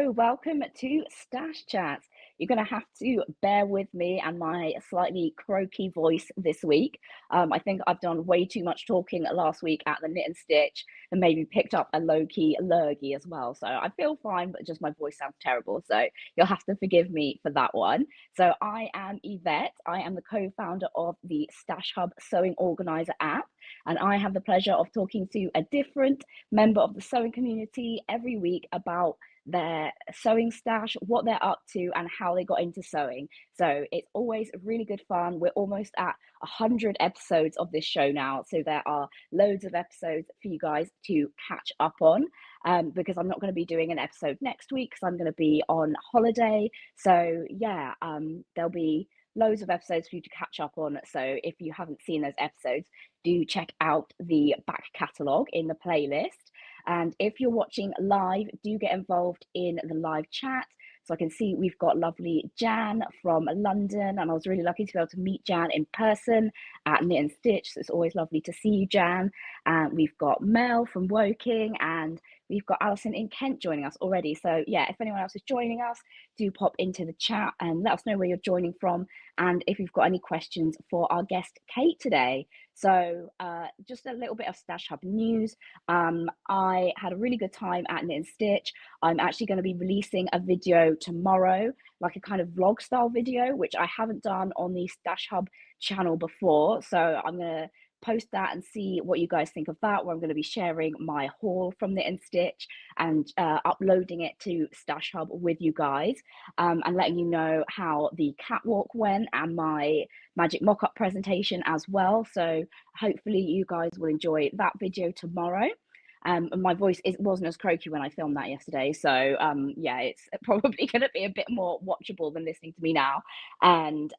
Hello, welcome to Stash Chat. You're going to have to bear with me and my slightly croaky voice this week. I think I've done way too much talking last week at the Knit and Stitch and maybe picked up a low-key lurgy as well. So I feel fine, but just my voice sounds terrible. So you'll have to forgive me for that one. So I am Yvette. I am the co-founder of the Stash Hub Sewing Organizer app. And I have the pleasure of talking to a different member of the sewing community every week about their sewing stash, what they're up to, and how they got into sewing. So it's always really good fun. We're almost at 100 episodes of this show now, so there are loads of episodes for you guys to catch up on. Because I'm not going to be doing an episode next week because I'm going to be on holiday. So yeah, there'll be loads of episodes for you to catch up on. So if you haven't seen those episodes, do check out the back catalogue in the playlist. And if you're watching live, do get involved in the live chat. So I can see we've got lovely Jan from London, and I was really lucky to be able to meet Jan in person at Knit and Stitch. So it's always lovely to see you, Jan. And we've got Mel from Woking, and we've got Alison in Kent joining us already. So yeah, if anyone else is joining us, do pop into the chat and let us know where you're joining from, and if you've got any questions for our guest Kate today. So just a little bit of Stash Hub news. I had a really good time at Knit and Stitch. I'm actually going to be releasing a video tomorrow, like a kind of vlog style video, which I haven't done on the Stash Hub channel before. So I'm going to post that and see what you guys think of that, where I'm going to be sharing my haul from Knit and Stitch and uploading it to Stash Hub with you guys, and letting you know how the catwalk went and my magic mock-up presentation as well. So hopefully you guys will enjoy that video tomorrow. And my voice wasn't as croaky when I filmed that yesterday, so yeah, it's probably going to be a bit more watchable than listening to me now. And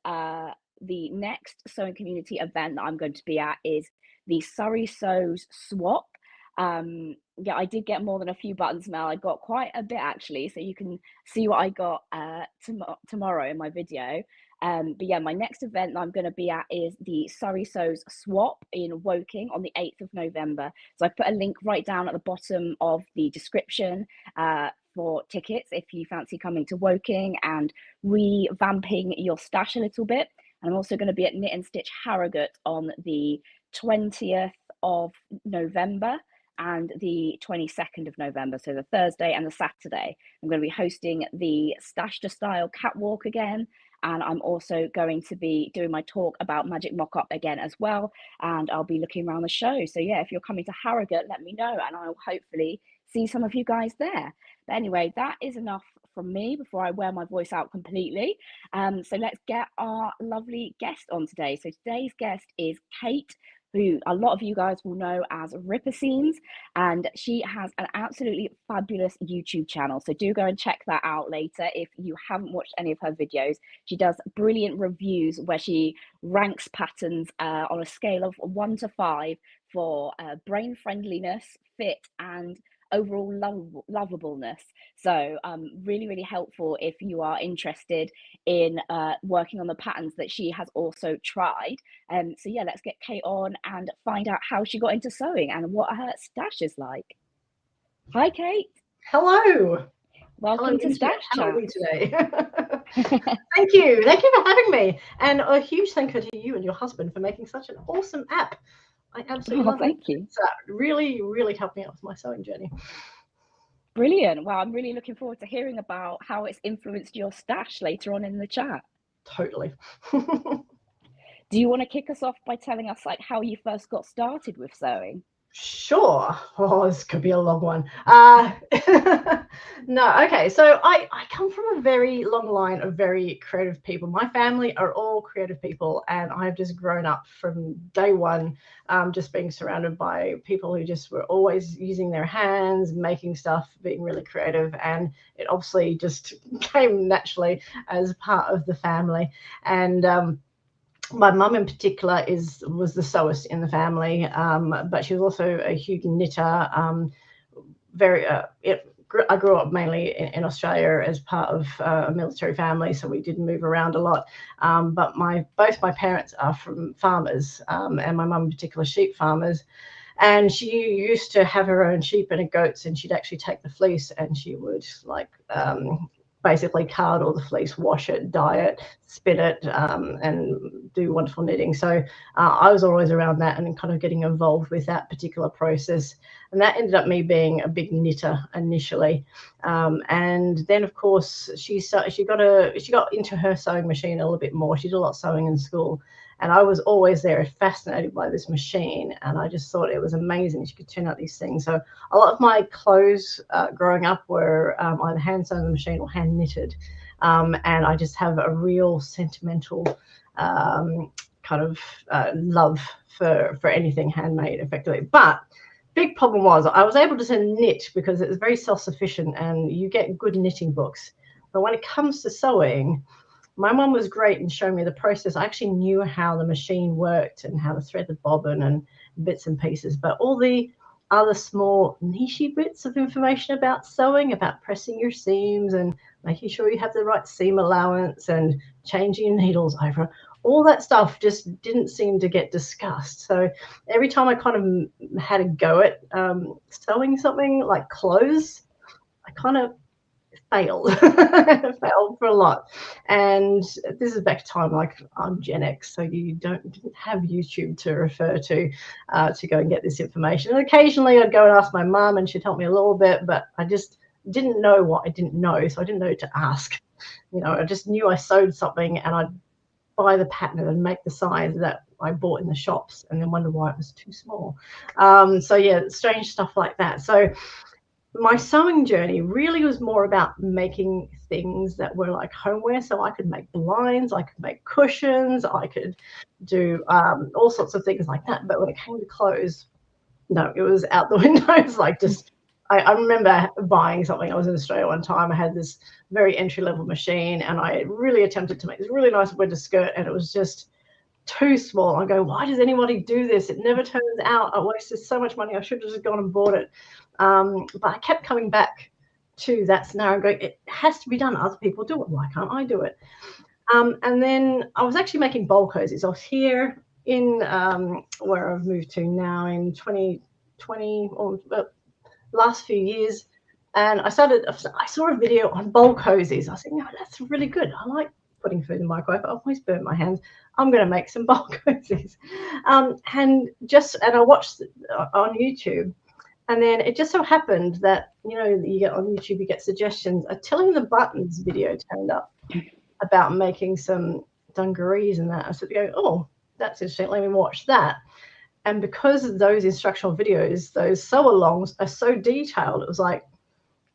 the next sewing community event that I'm going to be at is the Surrey Sews Swap. Yeah, I did get more than a few buttons, Mel. I got quite a bit actually, so you can see what I got tomorrow in my video. But yeah, my next event that I'm going to be at is the Surrey Sews Swap in Woking on the 8th of November. So I put a link right down at the bottom of the description for tickets if you fancy coming to Woking and revamping your stash a little bit. And I'm also going to be at Knit and Stitch Harrogate on the 20th of November and the 22nd of November, so the Thursday and the Saturday. I'm going to be hosting the Stash to Style catwalk again, and I'm also going to be doing my talk about Magic Mock-Up again as well, and I'll be looking around the show. So yeah, if you're coming to Harrogate, let me know, and I'll hopefully see some of you guys there. But anyway, that is enough from me before I wear my voice out completely. So let's get our lovely guest on today. So today's guest is Kate, who a lot of you guys will know as Ripper Scenes, and she has an absolutely fabulous YouTube channel. So do go and check that out later if you haven't watched any of her videos. She does brilliant reviews where she ranks patterns on a scale of 1 to 5 for brain friendliness, fit, and overall lovableness. So really, really helpful if you are interested in working on the patterns that she has also tried. So yeah, let's get Kate on and find out how she got into sewing and what her stash is like. Hi, Kate. Hello. Welcome to Stash Chat. How are we today? Thank you. Thank you for having me. And a huge thank you to you and your husband for making such an awesome app. I absolutely love it. Thank you. It's really, really helped me out with my sewing journey. Brilliant. Well, I'm really looking forward to hearing about how it's influenced your stash later on in the chat. Totally. Do you want to kick us off by telling us like how you first got started with sewing? Sure. Oh, this could be a long one. No, okay. So I come from a very long line of very creative people. My family are all creative people, and I've just grown up from day one, just being surrounded by people who just were always using their hands, making stuff, being really creative, and it obviously just came naturally as part of the family. And my mum in particular was the sewist in the family, but she was also a huge knitter. I grew up mainly in Australia as part of a military family, so we did move around a lot. But both my parents are from farmers, and my mum in particular sheep farmers. And she used to have her own sheep and her goats, and she'd actually take the fleece and she would like basically card all the fleece, wash it, dye it, spin it, and do wonderful knitting. So I was always around that and kind of getting involved with that particular process. And that ended up me being a big knitter initially. And then, of course, she got into her sewing machine a little bit more. She did a lot of sewing in school. And I was always there fascinated by this machine. And I just thought it was amazing. She could turn out these things. So a lot of my clothes growing up were either hand sewn on the machine or hand knitted. And I just have a real sentimental kind of love for anything handmade effectively. But big problem was I was able to knit because it was very self-sufficient and you get good knitting books. But when it comes to sewing, my mum was great in showing me the process. I actually knew how the machine worked and how to thread the bobbin and bits and pieces, but all the other small nichey bits of information about sewing, about pressing your seams and making sure you have the right seam allowance and changing your needles over, all that stuff just didn't seem to get discussed. So every time I kind of had a go at sewing something like clothes, I kind of failed failed for a lot. And this is back time, like I'm Gen X, so you didn't have YouTube to refer to go and get this information. And occasionally I'd go and ask my mum and she'd help me a little bit, but I just didn't know what I didn't know, so I didn't know to ask. I just knew I sewed something and I'd buy the pattern and make the size that I bought in the shops and then wonder why it was too small. So yeah, strange stuff like that. So my sewing journey really was more about making things that were like homeware. So I could make blinds, I could make cushions, I could do all sorts of things like that. But when it came to clothes, no, it was out the window. It's like just, I remember buying something. I was in Australia one time. I had this very entry-level machine and I really attempted to make this really nice winter skirt and it was just too small. I go, why does anybody do this? It never turns out. I wasted so much money. I should have just gone and bought it. But I kept coming back to that scenario going, it has to be done. Other people do it. Why can't I do it? And then I was actually making bowl cozies. I was here in where I've moved to now in 2020 or last few years. And I saw a video on bowl cozies. I was thinking, oh, that's really good. I like putting food in the microwave. I always burn my hands. I'm going to make some bowl cozies. And I watched on YouTube. And then it just so happened that, you get on YouTube, you get suggestions. A Tilling the Buttons video turned up about making some dungarees and that. I said, oh, that's interesting. Let me watch that. And because those instructional videos, those sew-alongs are so detailed, it was like,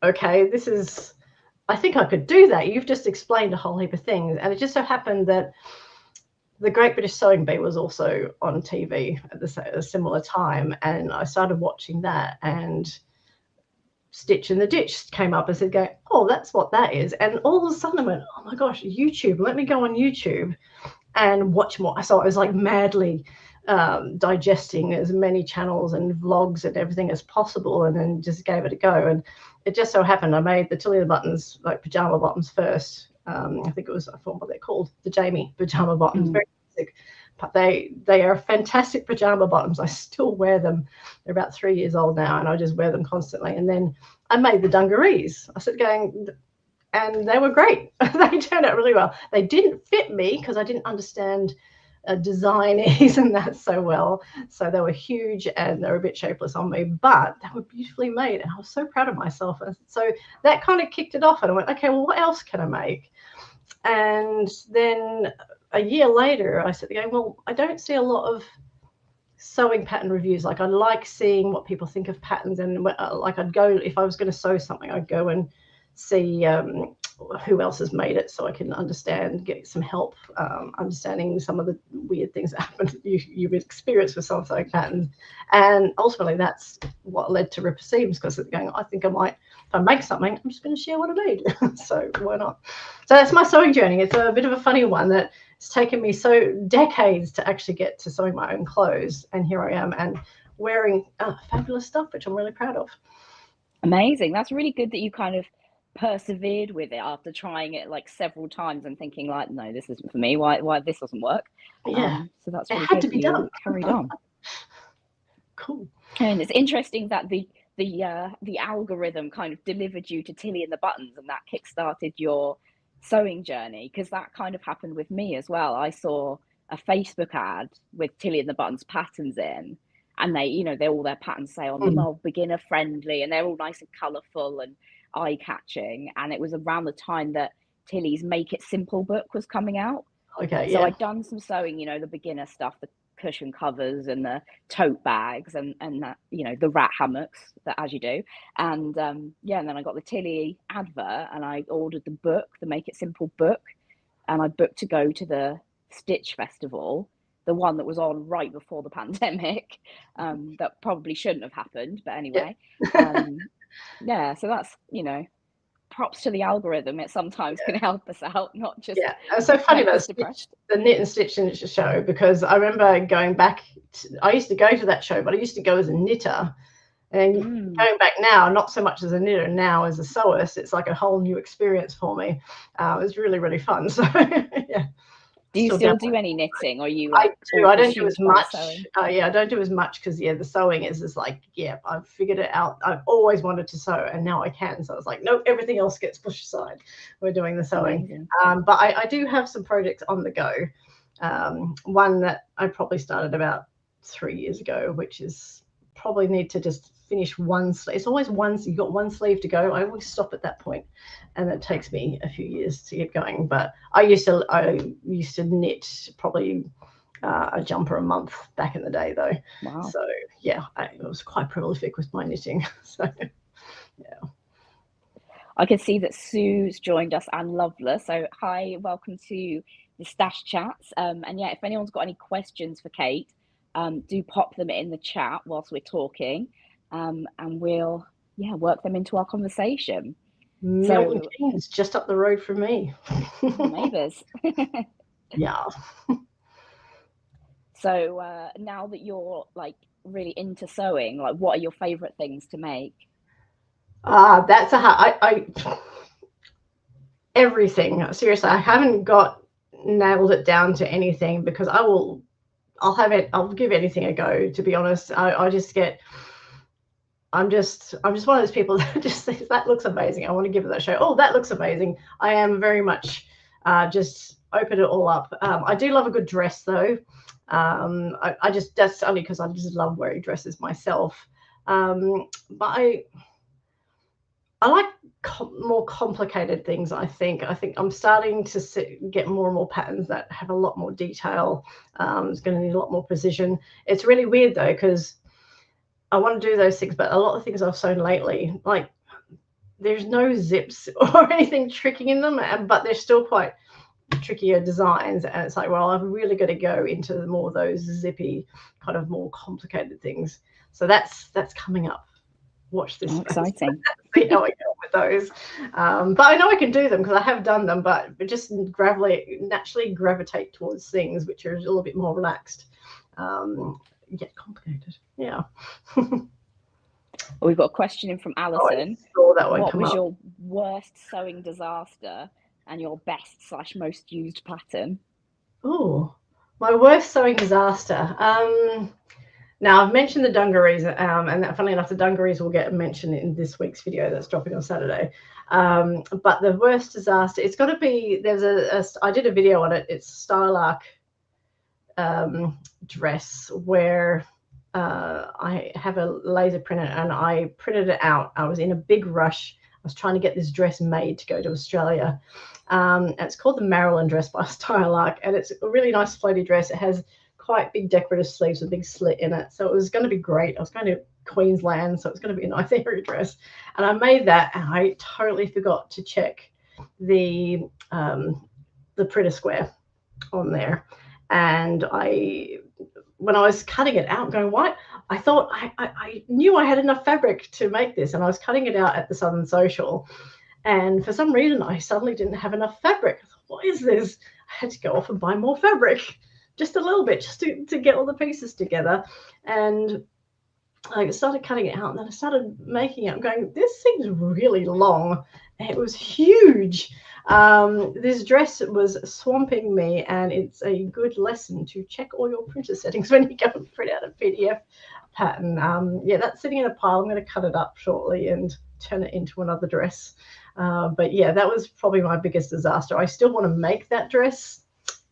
okay, I think I could do that. You've just explained a whole heap of things. And it just so happened that the Great British Sewing Bee was also on TV at a similar time. And I started watching that and Stitch in the Ditch came up and said, oh, that's what that is. And all of a sudden I went, oh my gosh, YouTube, let me go on YouTube and watch more. So I was like madly digesting as many channels and vlogs and everything as possible and then just gave it a go. And it just so happened I made the Tilly the Buttons, like pajama bottoms first. I think it was, I forgot what they're called, the Jamie pajama bottoms, very basic. But they are fantastic pajama bottoms. I still wear them. They're about 3 years old now, and I just wear them constantly. And then I made the dungarees. I started going, and they were great. They turned out really well. They didn't fit me because I didn't understand design is and that so well. So they were huge and they were a bit shapeless on me, but they were beautifully made. And I was so proud of myself. And so that kind of kicked it off. And I went, okay, well, what else can I make? And then a year later, I said, well, I don't see a lot of sewing pattern reviews. Like I like seeing what people think of patterns. And like I'd go, if I was going to sew something, I'd go and see who else has made it so I can understand, get some help understanding some of the weird things that happen you would experience with some sewing patterns. And ultimately that's what led to Ripper Seams, because I think I might, if I make something, I'm just going to share what I made. So why not? So that's my sewing journey. It's a bit of a funny one that it's taken me so decades to actually get to sewing my own clothes, and here I am and wearing fabulous stuff, which I'm really proud of. Amazing. That's really good that you kind of persevered with it after trying it like several times and thinking like, no, this isn't for me. Why this doesn't work? Yeah, So that's it really had good to be that you done. carried on. Cool. And it's interesting that the algorithm kind of delivered you to Tilly and the Buttons, and that kickstarted your sewing journey, because that kind of happened with me as well. I saw a Facebook ad with Tilly and the Buttons patterns in, and they, they're all their patterns say on them, Mm. oh, beginner friendly, and they're all nice and colourful and eye catching. And it was around the time that Tilly's Make It Simple book was coming out. Okay, So yeah. I'd done some sewing, the beginner stuff, the cushion covers and the tote bags and that, the rat hammocks, that as you do. And yeah, and then I got the Tilly advert and I ordered the book, the Make It Simple book, and I booked to go to the Stitch Festival, the one that was on right before the pandemic. That probably shouldn't have happened, but Yeah. anyway. Yeah, so that's, props to the algorithm. It sometimes can help us out, not just Yeah, it's so funny make about us depressed. the Knit and Stitch show, because I remember going back. I used to go to that show, but I used to go as a knitter, and going back now, not so much as a knitter, now as a sewist, it's like a whole new experience for me. It's really, really fun. So yeah. Do you still do any knitting, or are you I like do. all I don't do as consumed by the much. sewing? Yeah, I don't do as much because the sewing is just like, yeah, I've figured it out. I've always wanted to sew, and now I can. So I was like, nope, everything else gets pushed aside. We're doing the sewing. Amazing. But I do have some projects on the go. One that I probably started about 3 years ago, which is probably need to just finish one sleeve. It's always you've got one sleeve to go. I always stop at that point, and it takes me a few years to get going. But I used to knit probably a jumper a month back in the day, though. Wow. So yeah, I was quite prolific with my knitting. So yeah. I can see that Sue's joined us and Loveless. So hi, welcome to the Stash Chats. And yeah, if anyone's got any questions for Kate, do pop them in the chat whilst we're talking, and we'll work them into our conversation. Milton Keynes, just up the road from me. Neighbours. Yeah. So now that you're like really into sewing, like what are your favourite things to make? That's everything. Seriously, I haven't nailed it down to anything, because I'll give anything a go, to be honest. I'm just one of those people that just says, that looks amazing, I want to give it that show. Oh, that looks amazing. I am very much just open it all up. I do love a good dress, though. That's only because I just love wearing dresses myself. But I like more complicated things. I think I'm starting to get more and more patterns that have a lot more detail. It's going to need a lot more precision. It's really weird, though, because I want to do those things, but a lot of things I've sewn lately, like, there's no zips or anything tricking in them, but they're still quite trickier designs. And it's like, well, I've really got to go into more of those zippy, kind of more complicated things. So that's coming up. Watch this. Oh, exciting. See how I go with those. But I know I can do them because I have done them, but just naturally gravitate towards things which are a little bit more relaxed. Get complicated. Yeah. We've got a question in from Alison. What was your worst sewing disaster and your best/most used pattern? Oh, my worst sewing disaster. Now, I've mentioned the dungarees, and that, funnily enough, the dungarees will get mentioned in this week's video that's dropping on Saturday. But the worst disaster, it's got to be, I did a video on it. It's Style Arc dress where I have a laser printer, and I printed it out. I was in a big rush. I was trying to get this dress made to go to Australia. And it's called the Maryland dress by Style Arc, and it's a really nice floaty dress. It has quite big decorative sleeves with a big slit in it, so it was going to be great. I was going to Queensland, so it's going to be a nice area dress, and I made that, and I totally forgot to check the printer square on there. And when I was cutting it out, going, what? I thought I knew I had enough fabric to make this, and I was cutting it out at the Southern Social, and for some reason I suddenly didn't have enough fabric. I thought, what is this? I had to go off and buy more fabric, just a little bit, just to get all the pieces together. And I started cutting it out, and then I started making it. I'm going, this seems really long. It was huge. This dress was swamping me, and it's a good lesson to check all your printer settings when you go and print out a PDF pattern. Yeah, that's sitting in a pile. I'm going to cut it up shortly and turn it into another dress. But yeah, that was probably my biggest disaster. I still want to make that dress.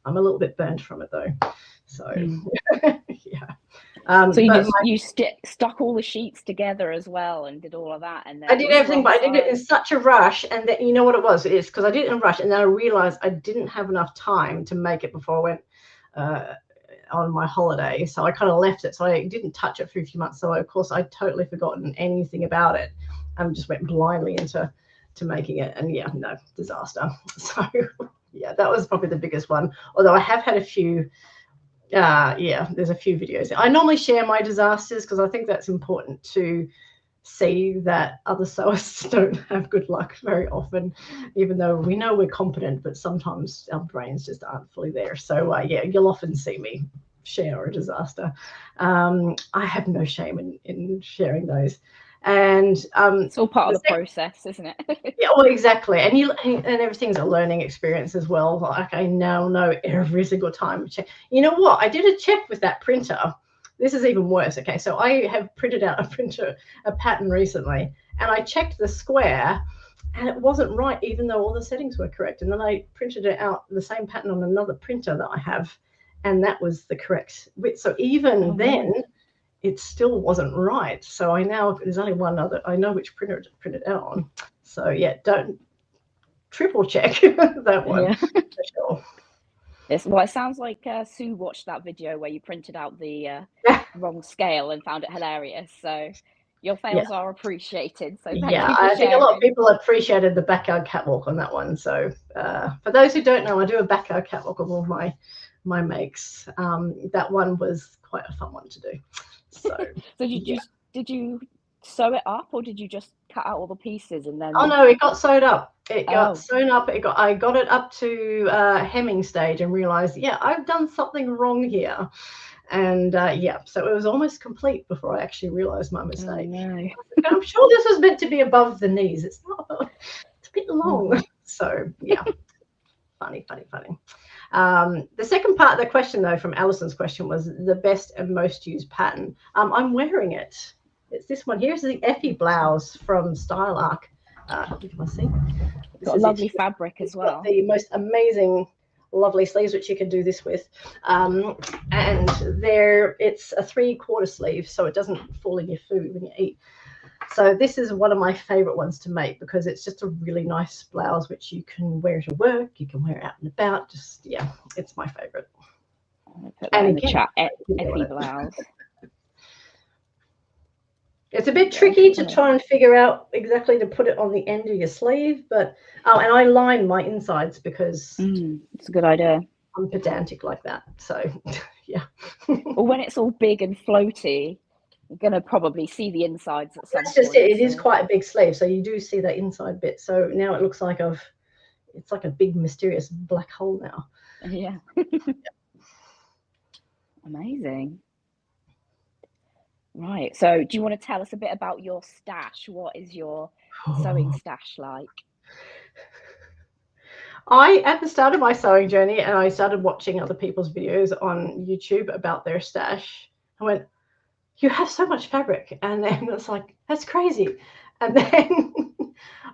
I'm a little bit burnt from it though. So yeah. So But you stuck all the sheets together as well and did all of that, and then I did everything, but I did it in such a rush. And then, you know what it was? It's because I did it in a rush, and then I realized I didn't have enough time to make it before I went on my holiday. So I kind of left it. So I didn't touch it for a few months. So of course I'd totally forgotten anything about it. Just went blindly into making it, and yeah, no, disaster. So yeah, that was probably the biggest one. Although I have had a few. Yeah, there's a few videos. I normally share my disasters because I think that's important to see that other sewists don't have good luck very often, even though we know we're competent, but sometimes our brains just aren't fully there. So yeah, you'll often see me share a disaster. I have no shame in sharing those. And it's all part of the process, isn't it? Yeah, well, exactly. And everything's a learning experience as well. Like I now know every single time. You know what? I did a check with that printer. This is even worse. Okay, so I have printed out a pattern recently, and I checked the square, and it wasn't right, even though all the settings were correct. And then I printed it out, the same pattern, on another printer that I have, and that was the correct width. So even then, it still wasn't right. So I now, there's only one other, I know which printer to print it out on. So yeah, don't triple check that one. Yeah. For sure. Yes, well, it sounds like Sue watched that video where you printed out the wrong scale and found it hilarious. So your fails are appreciated. So thank you for I think a lot of people appreciated the backyard catwalk on that one. So for those who don't know, I do a backyard catwalk of all my makes. That one was quite a fun one to do. So, so did you sew it up, or did you just cut out all the pieces and then? Oh no, it got sewed up. It got sewn up. I got it up to hemming stage and realized, yeah, I've done something wrong here. And yeah, so it was almost complete before I actually realized my mistake. Oh, no. I'm sure this was meant to be above the knees. It's not. It's a bit long. So yeah, funny. The second part of the question, though, from Alison's question was the best and most used pattern. I'm wearing it. It's this one here. It's the Effie blouse from Style Arc. You can see. Got a lovely fabric as well. The most amazing, lovely sleeves, which you can do this with. And it's a 3/4 sleeve, so it doesn't fall in your food when you eat. So this is one of my favorite ones to make because it's just a really nice blouse, which you can wear to work. You can wear out and about. Just, yeah, it's my favorite. Put that in the chat, Effie blouse. It's a bit tricky to try and figure out exactly to put it on the end of your sleeve, but and I line my insides because it's a good idea. I'm pedantic like that. So yeah. Well, when it's all big and floaty, you're gonna probably see the insides at some point. That's just it. It is quite a big sleeve, so you do see that inside bit. So now it looks like it's like a big mysterious black hole now. Yeah. Amazing. Right. So do you want to tell us a bit about your stash? What is your sewing stash like? At the start of my sewing journey, and I started watching other people's videos on YouTube about their stash, I went, you have so much fabric. And then it's like, that's crazy. And then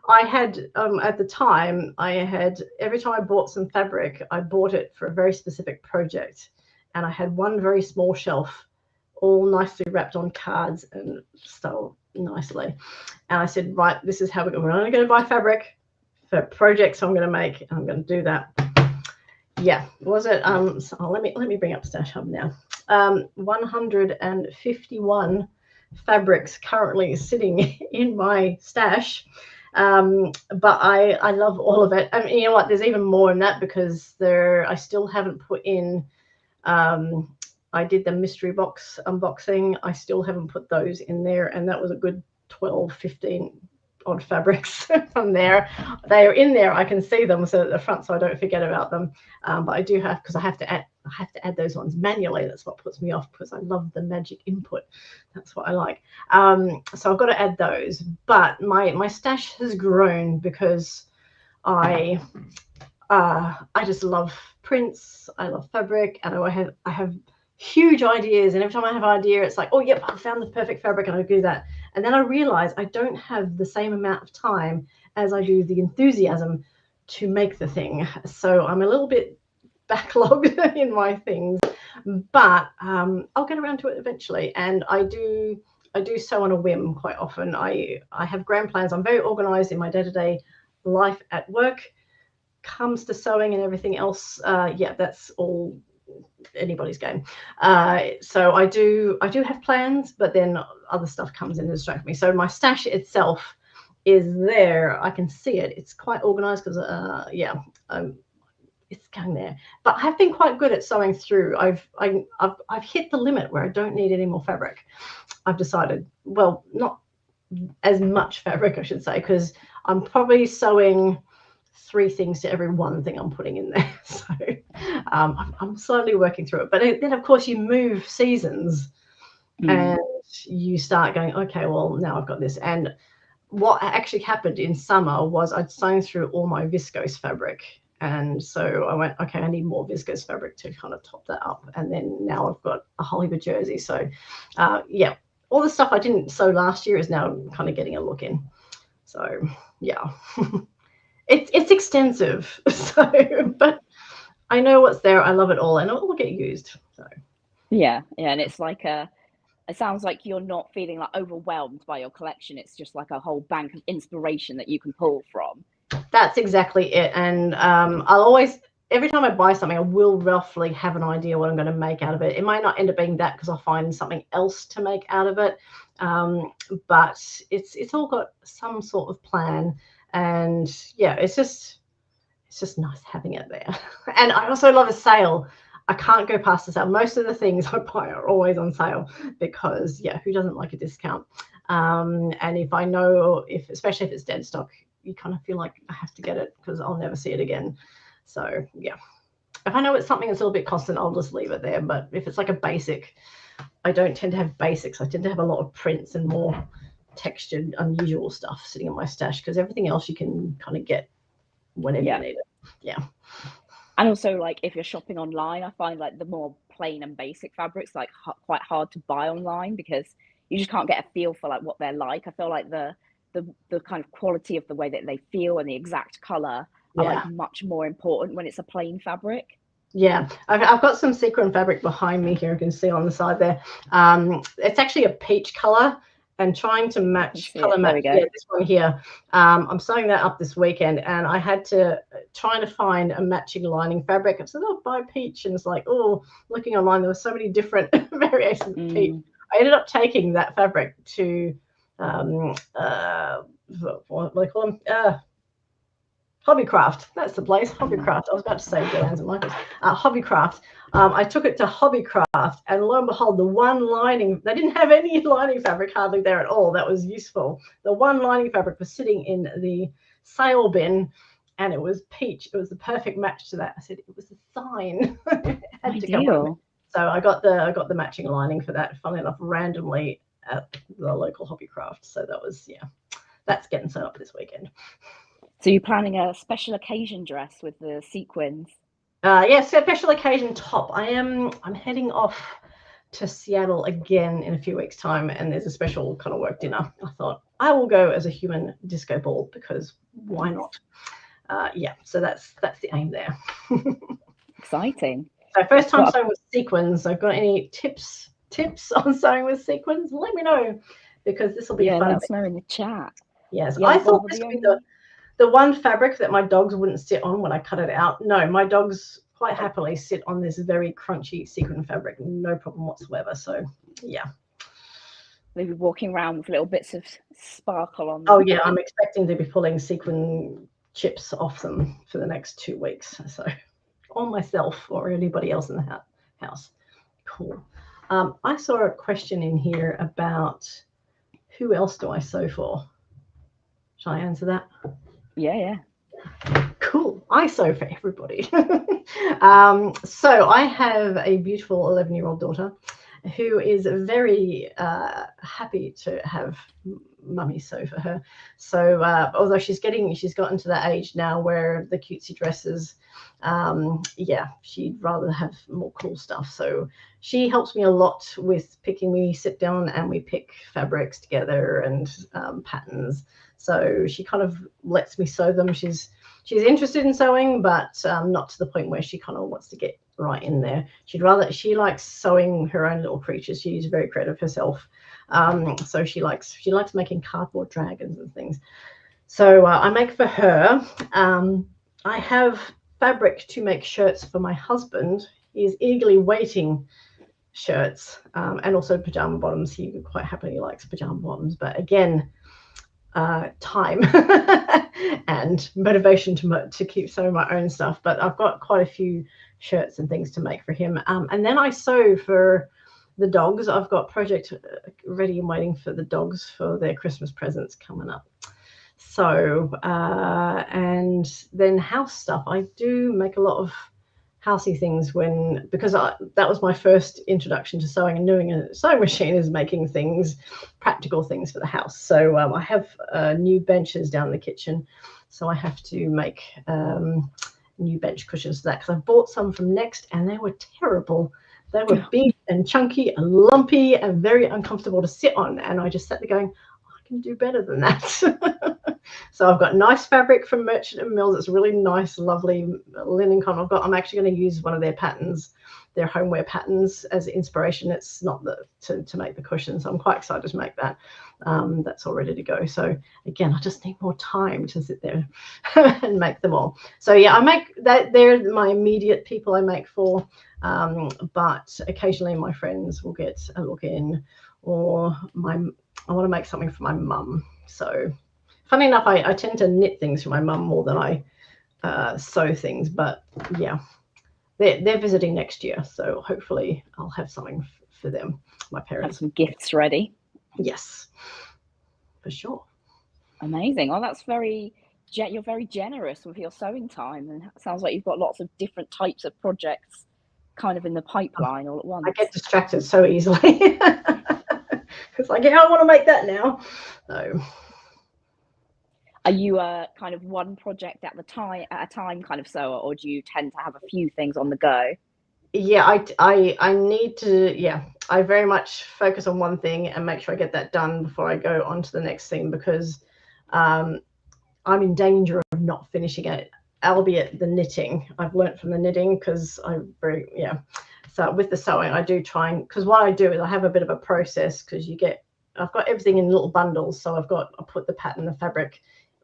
I had, at the time, every time I bought some fabric, I bought it for a very specific project. And I had one very small shelf, all nicely wrapped on cards and styled nicely. And I said, right, this is how we're only going to buy fabric for projects I'm going to make, and I'm going to do that. Yeah, was it? So let me bring up Stash Hub now. 151 fabrics currently sitting in my stash, but I love all of it. I mean, you know what? There's even more in that because I still haven't put in. I did the mystery box unboxing. I still haven't put those in there, and that was a good 12, 15 odd fabrics from there. They are in there. I can see them so at the front, so I don't forget about them. But I do have, because I have to add those ones manually. That's what puts me off, because I love the magic input. That's what I like. So I've got to add those. But my stash has grown because I just love prints. I love fabric, and I have huge ideas. And every time I have an idea, it's like, oh yep, I found the perfect fabric, and I do that. And then I realize I don't have the same amount of time as I do the enthusiasm to make the thing. So I'm a little bit backlogged in my things, but I'll get around to it eventually. And I do sew on a whim quite often. I have grand plans. I'm very organized in my day-to-day life at work. Comes to sewing and everything else, yeah, that's all anybody's game. So I do have plans, but then other stuff comes in and distracts me. So my stash itself is there. I can see it. It's quite organized because yeah, it's going there. But I've been quite good at sewing through. I've hit the limit where I don't need any more fabric. I've decided, well, not as much fabric, I should say, because I'm probably sewing 3 things to every one thing I'm putting in there. So I'm slowly working through it. But then, of course, you move seasons and you start going, okay, well, now I've got this. And what actually happened in summer was I'd sewn through all my viscose fabric. And so I went, okay, I need more viscose fabric to kind of top that up. And then now I've got a Hollywood jersey. So, yeah, all the stuff I didn't sew last year is now kind of getting a look in. So, yeah. It's extensive, so, but I know what's there. I love it all, and it will get used. So yeah, and it's like it sounds like you're not feeling like overwhelmed by your collection. It's just like a whole bank of inspiration that you can pull from. that's exactly it. And I'll always, every time I buy something, I will roughly have an idea what I'm going to make out of it. It might not end up being that because I'll find something else to make out of it, but it's all got some sort of plan. And yeah, it's just nice having it there. And I also love a sale. I can't go past the sale. Most of the things I buy are always on sale because, yeah, who doesn't like a discount? And if I know, especially if it's dead stock, you kind of feel like I have to get it because I'll never see it again. So yeah, if I know it's something that's a little bit constant, I'll just leave it there. But if it's like a basic, I don't tend to have basics. I tend to have a lot of prints and more textured, unusual stuff sitting in my stash because everything else you can kind of get whenever you need it. Yeah. And also, like, if you're shopping online, I find like the more plain and basic fabrics like quite hard to buy online because you just can't get a feel for like what they're like. I feel like the kind of quality of the way that they feel and the exact color are like much more important when it's a plain fabric. Yeah, I've got some sequin fabric behind me here. You can see on the side there. It's actually a peach color, and trying to match color match. Yeah, this one here. I'm sewing that up this weekend, and I had to trying to find a matching lining fabric. I said, "Oh, buy peach," and it's like, oh, looking online, there were so many different variations of peach. I ended up taking that fabric to what do they call them? Hobbycraft. That's the place. Hobbycraft. I was about to say Joann's and Michael's. Hobbycraft. I took it to Hobbycraft, and lo and behold, the one lining, they didn't have any lining fabric hardly there at all. That was useful. The one lining fabric was sitting in the sale bin, and it was peach. It was the perfect match to that. I said it was a sign. It had to come with me. So I got the matching lining for that, funnily enough, randomly at the local Hobbycraft. So that was, yeah, that's getting set up this weekend. So you're planning a special occasion dress with the sequins? Yeah, special occasion top. I'm heading off to Seattle again in a few weeks' time, and there's a special kind of work dinner. I thought I will go as a human disco ball because why not? Yeah, so that's the aim there. Exciting. So first time sewing with sequins. So got any tips on sewing with sequins? Let me know because this will be fun. Yeah, let us know in the chat. Yes, yeah, I thought this would be the one fabric that my dogs wouldn't sit on when I cut it out. No, my dogs quite happily sit on this very crunchy sequin fabric, no problem whatsoever. So yeah. They'll be walking around with little bits of sparkle on them. Oh yeah, I'm expecting to be pulling sequin chips off them for the next 2 weeks. So on myself or anybody else in the house. Cool. I saw a question in here about who else do I sew for? Shall I answer that? Yeah. Cool. I sew for everybody. So I have a beautiful 11-year-old daughter who is very happy to have mummy sew for her. So although she's gotten to that age now where the cutesy dresses, yeah, she'd rather have more cool stuff. So she helps me a lot with picking. We sit down and we pick fabrics together and patterns. So she kind of lets me sew them. She's interested in sewing, but not to the point where she kind of wants to get right in there. She likes sewing her own little creatures. She's very creative herself. So she likes making cardboard dragons and things. So I make for her. I have fabric to make shirts for my husband. He is eagerly waiting shirts and also pajama bottoms. He quite happily likes pajama bottoms, but again, time and motivation to keep sewing my own stuff. But I've got quite a few shirts and things to make for him. And then I sew for the dogs. I've got project ready and waiting for the dogs for their Christmas presents coming up. So and then house stuff. I do make a lot of housey things because that was my first introduction to sewing, and knowing a sewing machine is making things, practical things for the house. So I have new benches down in the kitchen, so I have to make new bench cushions for that, because I bought some from Next and they were terrible. They were big and chunky and lumpy and very uncomfortable to sit on, and I just sat there going, I can do better than that. So I've got nice fabric from Merchant and Mills. It's really nice, lovely linen cotton. I'm actually going to use one of their patterns, their homeware patterns, as inspiration. It's not to make the cushions. So I'm quite excited to make that. That's all ready to go. So again, I just need more time to sit there and make them all. So yeah, I make that. They're my immediate people I make for. But occasionally my friends will get a look in, or I want to make something for my mum. So funny enough, I tend to knit things for my mum more than I sew things. But yeah, they're visiting next year, so hopefully I'll have something for them, my parents. Have some gifts ready. Yes, for sure. Amazing. Oh, you're very generous with your sewing time, and it sounds like you've got lots of different types of projects kind of in the pipeline all at once. I get distracted so easily. It's like, yeah, I want to make that now. So are you kind of one project at a time kind of sewer, or do you tend to have a few things on the go? Yeah, I need to, yeah, I very much focus on one thing and make sure I get that done before I go on to the next thing, because I'm in danger of not finishing it, albeit the knitting. I've learned from the knitting, because so with the sewing I do try, and because what I do is I have a bit of a process, because I've got everything in little bundles. So I put the pattern, the fabric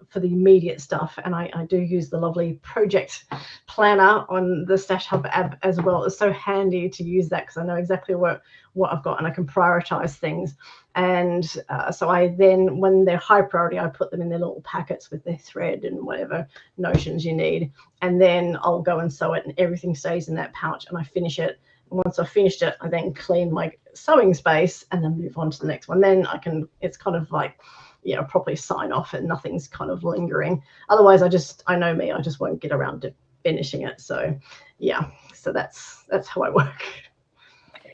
for the immediate stuff, and I do use the lovely project planner on the Stash Hub app as well. It's so handy to use that, because I know exactly what I've got, and I can prioritize things. And so I then, when they're high priority, I put them in their little packets with their thread and whatever notions you need, and then I'll go and sew it, and everything stays in that pouch, and I finish it. And once I've finished it, I then clean my sewing space and then move on to the next one. Then it's kind of like, properly sign off, and nothing's kind of lingering. Otherwise, I know me, I just won't get around to finishing it. So yeah, so that's how I work.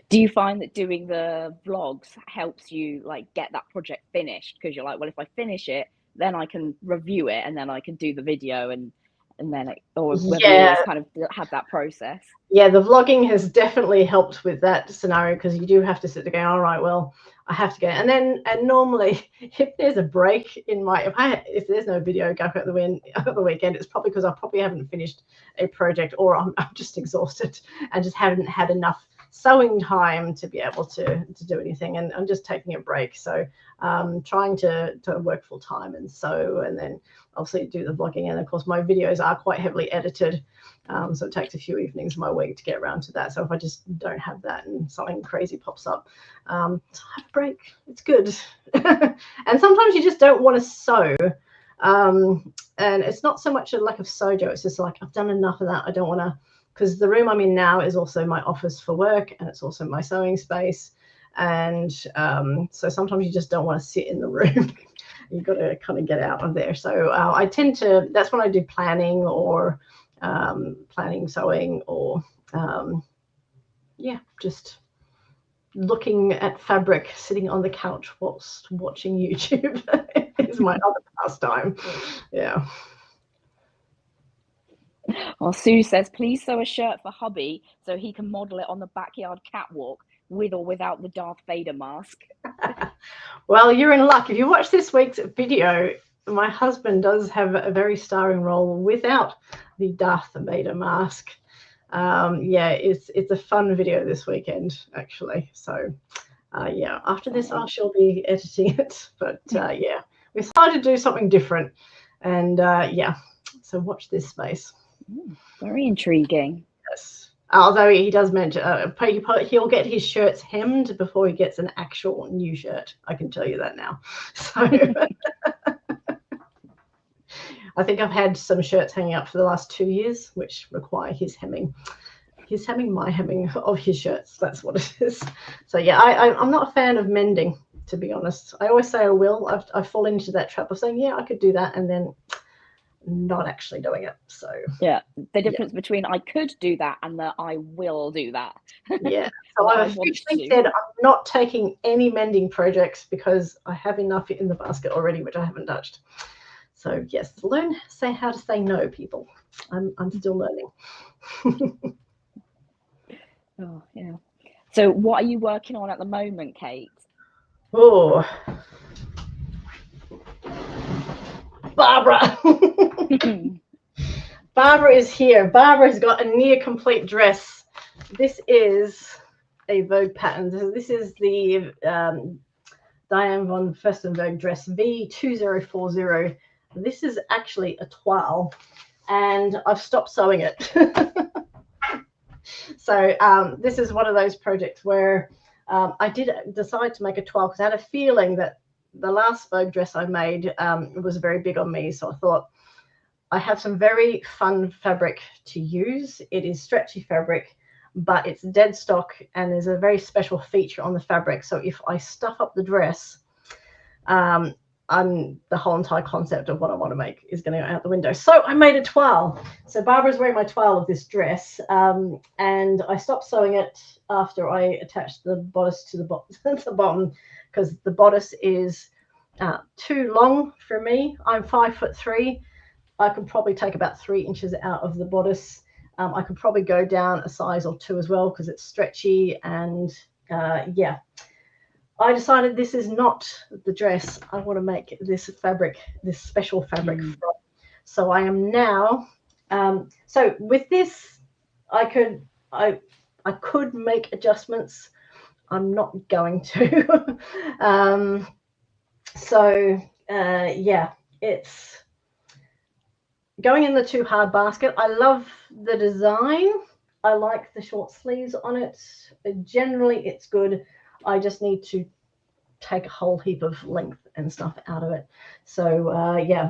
Do you find that doing the vlogs helps you like get that project finished? Because you're like, well, if I finish it, then I can review it, and then I can do the video, and then or whether you always kind of have that process. Yeah, the vlogging has definitely helped with that scenario, because you do have to sit there going, all right, well, I have to go. And normally, if there's a break in if there's no video going at the weekend, it's probably because I probably haven't finished a project, or I'm just exhausted and just haven't had enough sewing time to be able to do anything, and I'm just taking a break. So trying to work full time and sew, and then obviously do the vlogging. And of course my videos are quite heavily edited, so it takes a few evenings of my week to get around to that. So if I just don't have that and something crazy pops up, so I have a break. It's good. And sometimes you just don't want to sew, and it's not so much a lack of sojo, it's just like, I've done enough of that. I don't want to, because the room I'm in now is also my office for work, and it's also my sewing space. And so sometimes you just don't want to sit in the room You've got to kind of get out of there. So I tend to, that's when I do planning or planning sewing or just looking at fabric, sitting on the couch whilst watching YouTube is my other pastime. Yeah. Well, Sue says, please sew a shirt for hubby so he can model it on the backyard catwalk with or without the Darth Vader mask. Well, you're in luck. If you watch this week's video, my husband does have a very starring role without the Darth Vader mask. It's a fun video this weekend, actually. So after this I shall be editing it, but we decided to do something different, and so watch this space. Very intriguing. Yes, although he does mention he'll get his shirts hemmed before he gets an actual new shirt, I can tell you that now. So I think I've had some shirts hanging up for the last 2 years which require his hemming. He's hemming my hemming of his shirts. That's what it is. So yeah, I'm not a fan of mending, to be honest. I always say I will. I fall into that trap of saying, yeah, I could do that, and then not actually doing it. So yeah, the difference between I could do that and that I will do that. Yeah. So I've officially said I'm not taking any mending projects because I have enough in the basket already, which I haven't touched. So yes, learn how to say no, people. I'm still learning. Oh yeah. So what are you working on at the moment, Kate? Oh, Barbara. Barbara is here. Barbara's got a near complete dress. This is a Vogue pattern. This is the Diane von Furstenberg dress V2040. This is actually a toile, and I've stopped sewing it. So this is one of those projects where I did decide to make a toile because I had a feeling that the last Vogue dress I made was very big on me. So I thought, I have some very fun fabric to use. It is stretchy fabric, but it's dead stock, and there's a very special feature on the fabric. So if I stuff up the dress, the whole entire concept of what I want to make is going to go out the window. So I made a toile. So Barbara's wearing my toile of this dress, and I stopped sewing it after I attached the bodice to the bottom because the bodice is too long for me. I'm 5'3". I could probably take about 3 inches out of the bodice. I could probably go down a size or 2 as well because it's stretchy, and I decided this is not the dress I want to make this fabric, this special fabric from. So I am now, so with this, I could make adjustments. I'm not going to. It's going in the too hard basket. I love the design. I like the short sleeves on it. Generally, it's good. I just need to take a whole heap of length and stuff out of it. So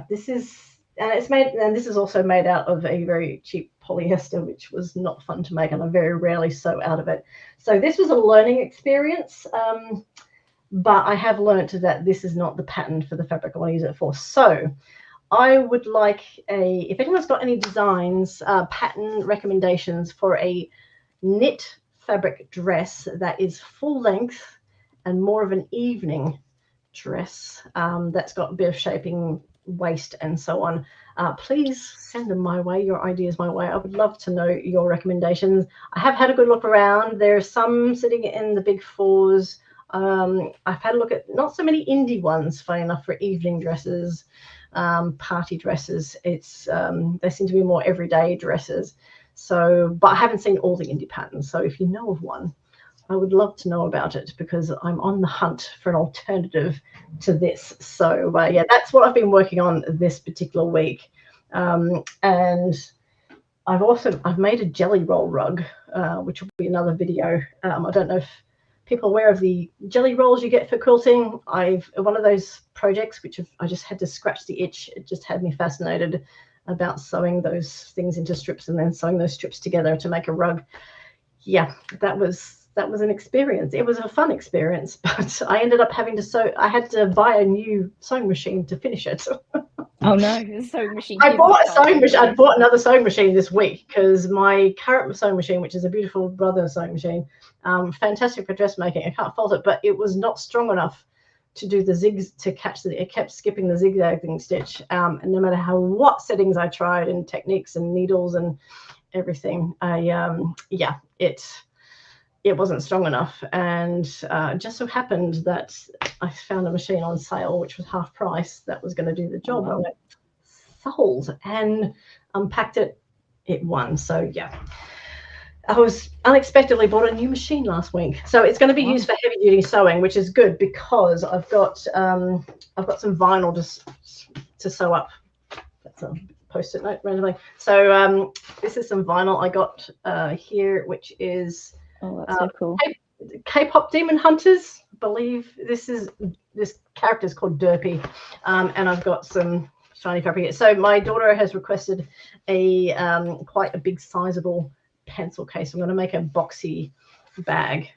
this is, and this is also made out of a very cheap polyester, which was not fun to make, and I very rarely sew out of it. So this was a learning experience, but I have learned that this is not the pattern for the fabric I want to use it for. So I would like if anyone's got any designs, pattern recommendations for a knit fabric dress that is full length and more of an evening dress that's got a bit of shaping, waist and so on, please send them my way, your ideas my way. I would love to know your recommendations. I have had a good look around. There's some sitting in the big fours. I've had a look at not so many indie ones, funny enough, for evening dresses, party dresses. It's they seem to be more everyday dresses. So, but I haven't seen all the indie patterns. So if you know of one, I would love to know about it because I'm on the hunt for an alternative to this. So that's what I've been working on this particular week. And I've made a jelly roll rug, which will be another video. I don't know if people are aware of the jelly rolls you get for quilting. One of those projects which I just had to scratch the itch. It just had me fascinated about sewing those things into strips and then sewing those strips together to make a rug. Yeah, that was that was an experience. It was a fun experience, but I ended up having to sew. I had to buy a new sewing machine to finish it. Oh no, the sewing machine I give you bought a time sewing to machine. I rest. bought another sewing machine this week because my current sewing machine, which is a beautiful Brother sewing machine, fantastic for dressmaking. I can't fault it, but it was not strong enough to do the zigs to catch the. It kept skipping the zigzagging stitch, and no matter what settings I tried and techniques and needles and everything, it wasn't strong enough. And just so happened that I found a machine on sale which was half price that was going to do the job. Oh, wow. I went, sold, and unpacked it. It won. So yeah, I was unexpectedly bought a new machine last week, so it's going to be Wow. used for heavy duty sewing, which is good because I've got some vinyl to sew up. That's a post-it note randomly. So this is some vinyl I got here, which is Oh, that's so cool. K-pop Demon Hunters. I believe this character is called Derpy, and I've got some shiny fabric here. So my daughter has requested a quite a big sizable pencil case. I'm going to make a boxy bag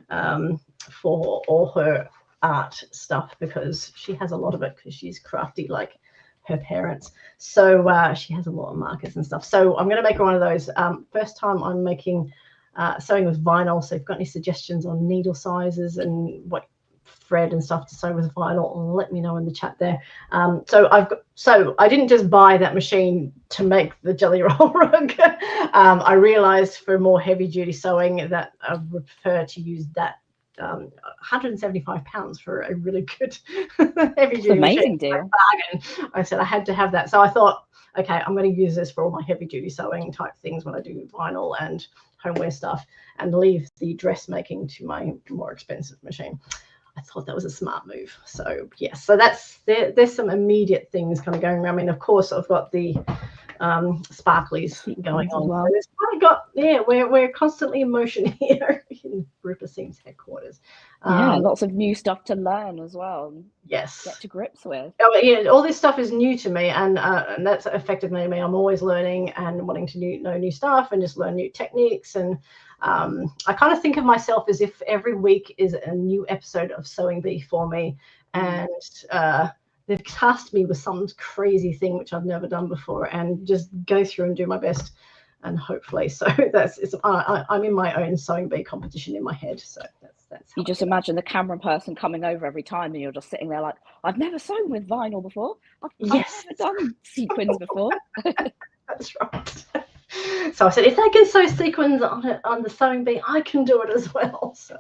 for all her art stuff because she has a lot of it because she's crafty like her parents. So she has a lot of markers and stuff. So I'm going to make her one of those. First time I'm making sewing with vinyl. So if you've got any suggestions on needle sizes and what thread and stuff to sew with vinyl, let me know in the chat there. So I didn't just buy that machine to make the jelly roll rug. I realized for more heavy duty sewing that I would prefer to use that. £175 for a really good heavy duty Amazing machine. deal. Bargain. I said I had to have that. So I thought, okay, I'm going to use this for all my heavy duty sewing type things when I do vinyl and homeware stuff, and leave the dressmaking to my more expensive machine. I thought that was a smart move. So yes, so there's some immediate things kind of going around. I mean, of course, I've got the sparklies going on. Well. So it's kind of got, we're constantly in motion here in Rupert Seam's headquarters. Lots of new stuff to learn as well. Yes. Get to grips with. Oh, yeah, all this stuff is new to me, and that's affected me. I'm always learning and wanting to know new stuff and just learn new techniques. And I kind of think of myself as if every week is a new episode of Sewing Bee for me, and they've tasked me with some crazy thing which I've never done before, and just go through and do my best. And hopefully, so I'm in my own Sewing Bee competition in my head. So that's you just imagine the camera person coming over every time, and you're just sitting there like, I've never sewn with vinyl before. I've never done sequins before. That's right. So I said, if they can sew sequins on the Sewing Bee, I can do it as well. So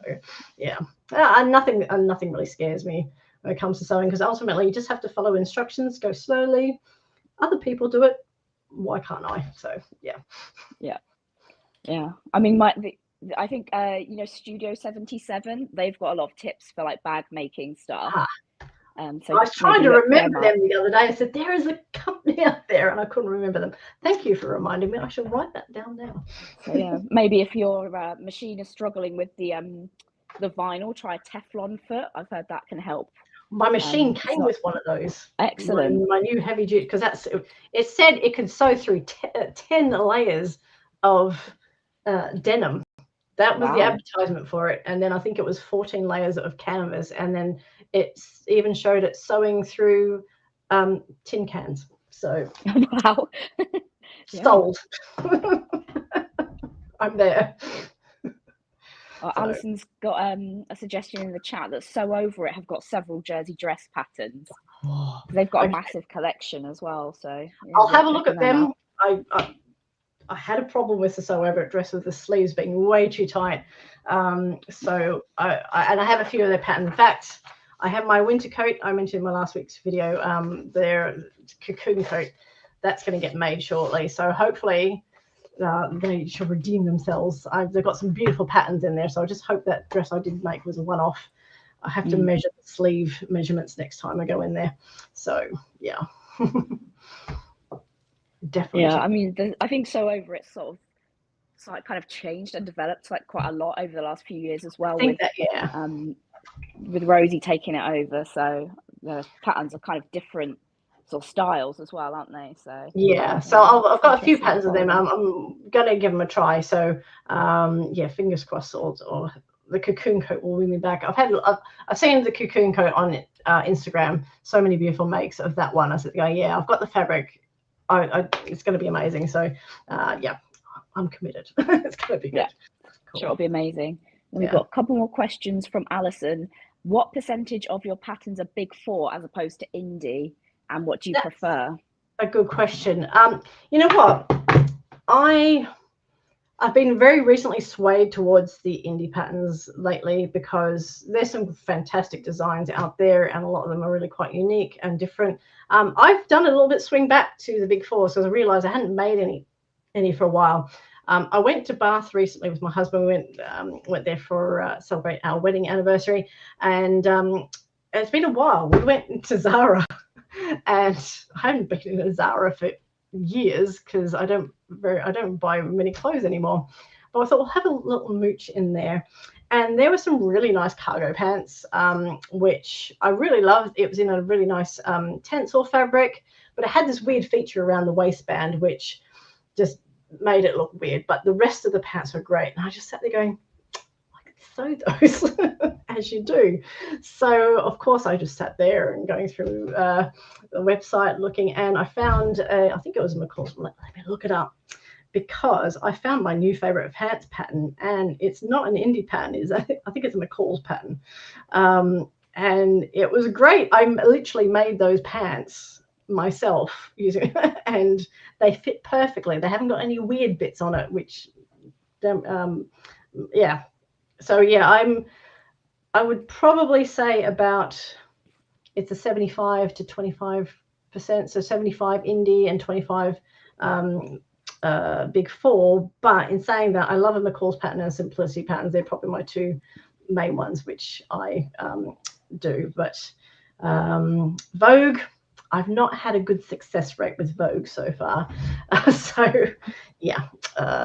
yeah, and nothing really scares me when it comes to sewing, because ultimately you just have to follow instructions, go slowly. Other people do it. Why can't I? So yeah. I mean, I think Studio 77, they've got a lot of tips for like bag making stuff. So I was trying to remember them the other day. I said there is a company out there, and I couldn't remember them. Thank you for reminding me. I should write that down now. So yeah, maybe if your machine is struggling with the vinyl, try a Teflon foot. I've heard that can help. My machine came with one of those. Excellent. My new heavy duty, because it said it could sew through 10 layers of denim. That was the advertisement for it. And then I think it was 14 layers of canvas. And then it even showed it sewing through tin cans. So wow. sold. I'm there. Alison's got a suggestion in the chat that Sew Over It have got several jersey dress patterns. They've got a massive collection as well. So I'll have a look at them. I had a problem with the Sew Over It dress with the sleeves being way too tight. So I have a few of their patterns. In fact, I have my winter coat I mentioned in my last week's video. Their cocoon coat, that's going to get made shortly. So hopefully they shall redeem themselves. They've got some beautiful patterns in there, so I just hope that dress I did make was a one-off. I have to measure the sleeve measurements next time I go in there. So yeah. Definitely. Yeah, I mean, I think Sew Over It sort of kind of changed and developed like quite a lot over the last few years as well. With Rosie taking it over, so the patterns are kind of different sort of styles as well, aren't they? So yeah, so I've got a few patterns of them. I'm gonna give them a try. So yeah, fingers crossed, or the cocoon coat will win me back. I've seen the cocoon coat on Instagram. So many beautiful makes of that one. I said, oh, yeah, I've got the fabric. It's going to be amazing. So yeah, I'm committed. It's going to be good. Yeah, cool. Sure, it'll be amazing. And we've got a couple more questions from Alison. What percentage of your patterns are Big Four as opposed to indie, and what do you prefer? A good question. You know what? I've been very recently swayed towards the indie patterns lately because there's some fantastic designs out there, and a lot of them are really quite unique and different. I've done a little bit swing back to the Big Four because I realized I hadn't made any for a while. I went to Bath recently with my husband. We went there for celebrate our wedding anniversary, and it's been a while. We went to Zara, and I haven't been in a Zara for years because I don't buy many clothes anymore. But I thought we'll have a little mooch in there, and there were some really nice cargo pants, which I really loved. It was in a really nice tencel fabric, but it had this weird feature around the waistband, which just made it look weird. But the rest of the pants were great, and I just sat there going, I could sew those as you do. So of course I just sat there and going through the website looking, and I found I think it was McCall's. Let me look it up, because I found my new favorite pants pattern, and it's not an indie pattern. I think it's a McCall's pattern, and it was great. I literally made those pants myself using and they fit perfectly. They haven't got any weird bits on it, which yeah. So yeah, I would probably say about, it's a 75 to 25%, so 75 indie and 25 Big Four. But in saying that, I love a McCall's pattern and Simplicity patterns. They're probably my two main ones, which I do. But Vogue, I've not had a good success rate with Vogue so far. So yeah,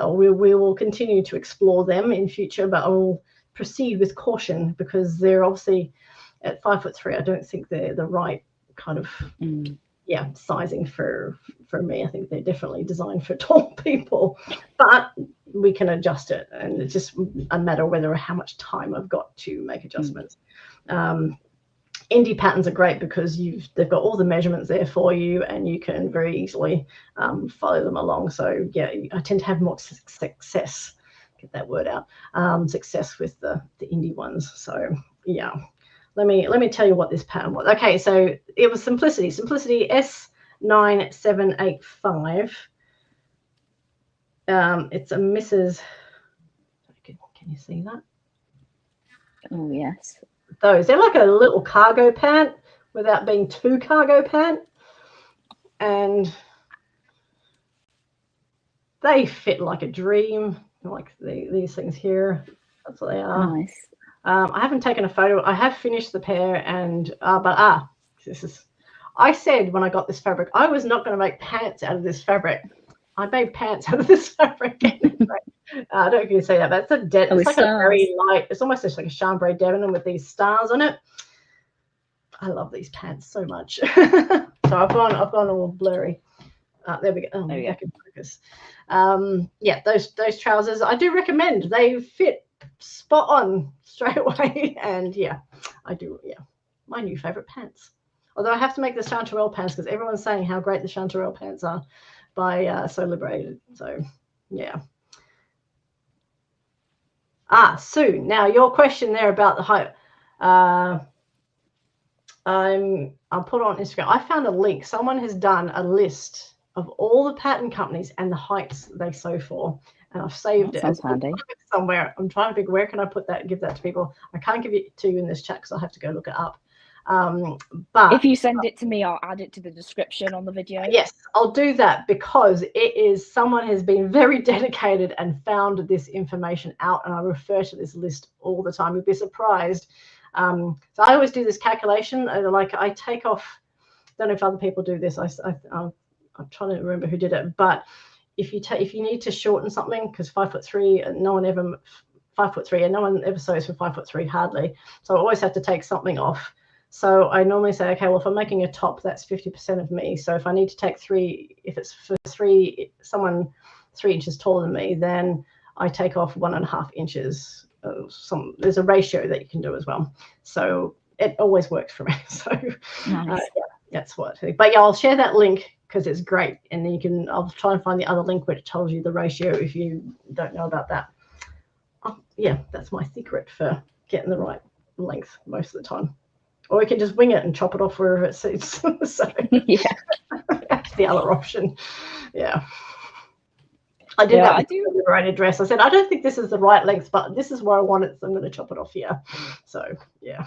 we will continue to explore them in future, but I will proceed with caution because they're obviously at 5'3". I don't think they're the right kind of sizing for me. I think they're definitely designed for tall people, but we can adjust it, and it's just a matter of whether or how much time I've got to make adjustments. Indie patterns are great because they've got all the measurements there for you, and you can very easily follow them along. So yeah, I tend to have more success, get that word out, success with the indie ones. So yeah, let me tell you what this pattern was. Okay, so it was Simplicity S9785. It's a Mrs. Can you see that? Oh yes. They're like a little cargo pant without being too cargo pant, and they fit like a dream, like these things here. That's what they are. Nice. I haven't taken a photo. I have finished the pair, and I said when I got this fabric, I was not going to make pants out of this fabric. I made pants out of this fabric. I don't know if you can see that, but it's like a very light, it's almost just like a chambray denim with these stars on it. I love these pants so much. So I've gone all blurry. There we go. Oh, back in focus. Yeah, those trousers I do recommend. They fit spot on straight away, and yeah, I do. Yeah, my new favorite pants. Although I have to make the chanterelle pants because everyone's saying how great the chanterelle pants are by So Liberated. So yeah. Sue, now your question there about the height. I'll put it on Instagram. I found a link. Someone has done a list of all the pattern companies and the heights they sew for, and I've saved it somewhere. I'm trying to think, where can I put that and give that to people? I can't give it to you in this chat because I'll have to go look it up. But if you send it to me, I'll add it to the description on the video. Yes, I'll do that because someone has been very dedicated and found this information out, and I refer to this list all the time. You'll be surprised. So I always do this calculation. Like I take off. Don't know if other people do this. I'm trying to remember who did it, but if you need to shorten something, because 5'3", and no one ever 5'3", and no one ever sews for 5'3" hardly. So I always have to take something off. So I normally say, okay, well, if I'm making a top, that's 50% of me. So if I need to take 3, if it's for someone 3 inches taller than me, then I take off 1.5 inches there's a ratio that you can do as well. So it always works for me. So Nice. yeah, that's what I think. But yeah, I'll share that link because it's great. And then I'll try and find the other link which tells you the ratio if you don't know about that. Yeah, that's my secret for getting the right length most of the time. Or we can just wing it and chop it off wherever it suits. So Yeah. that's the other option. Yeah. I did that with the right address. I said, I don't think this is the right length, but this is where I want it, so I'm going to chop it off here. So, yeah.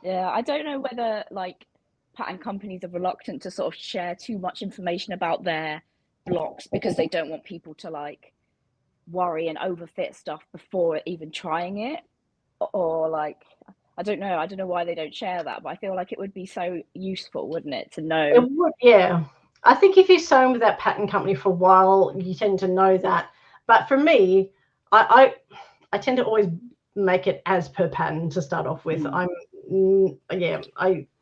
Yeah, I don't know whether like pattern companies are reluctant to sort of share too much information about their blocks because they don't want people to like worry and overfit stuff before even trying it, or like I don't know why they don't share that, but I feel like it would be so useful, wouldn't it, to know? It would, yeah. I think if you've sewn with that pattern company for a while, you tend to know that. But for me, I tend to always make it as per pattern to start off with.